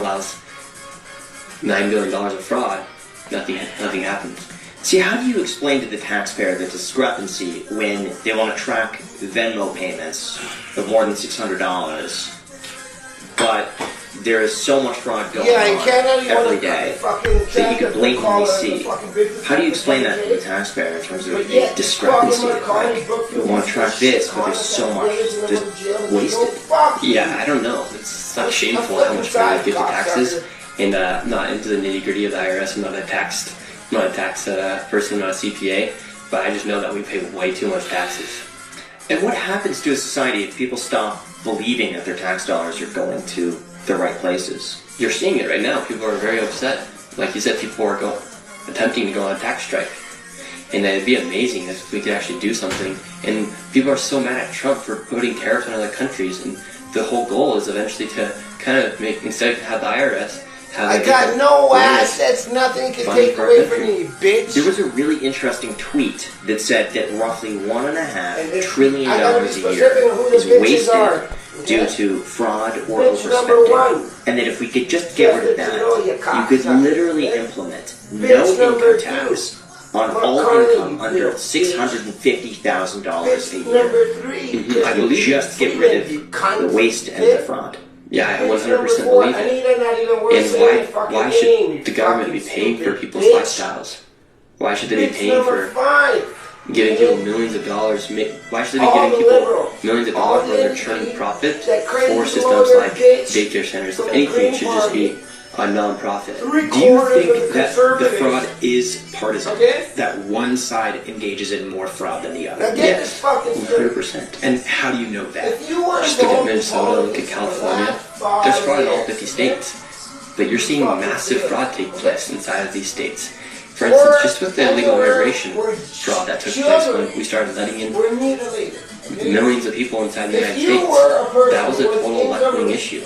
allows $9 billion of fraud, nothing happens. See, how do you explain to the taxpayer the discrepancy when they want to track Venmo payments of more than $600, but there is so much fraud going on every day that you can blatantly see? How do you explain that to the taxpayer in terms of a discrepancy? Like, you want to track this, but there's so much just wasted. Yeah, I don't know. It's not shameful how much money I give to taxes, and not into the nitty-gritty of the IRS. I'm not a tax person, I'm not a CPA, but I just know that we pay way too much taxes. And what happens to a society if people stop believing that their tax dollars are going to the right places? You're seeing it right now. People are very upset. Like you said, people are attempting to go on a tax strike. And it'd be amazing if we could actually do something. And people are so mad at Trump for putting tariffs on other countries. And the whole goal is eventually to kind of make, instead of have the IRS, I got no assets, nothing can take away from me, bitch. There was a really interesting tweet that said that roughly $1.5 trillion a year is wasted due to fraud or overspending. And that if we could just get rid of that, you could literally implement no income tax on all income under $650,000 a year. I will just get rid of the waste and the fraud. Yeah, I 100% believe it. And why should the government be paying for people's lifestyles? Why should they be paying for giving people millions of dollars? Why should they be giving people millions of dollars when they're turning profit for systems like daycare centers? If anything, it should just be a non-profit. Do you think that the fraud is partisan? That one side engages in more fraud than the other? Yes, 100%. And how do you know that? Just look at Minnesota, look at California. There's fraud in all 50 states. But you're seeing massive fraud take place inside of these states. For instance, just with the illegal immigration fraud that took place when we started letting in millions of people inside the United States, that was a total left-wing issue.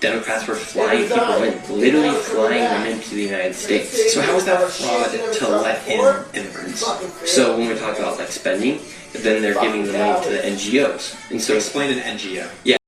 Democrats were flying people in, literally flying them into the United States. So how is that fraud to let in immigrants? So when we talk about like spending, then they're giving the money to the NGOs. And so explain an NGO. Yeah.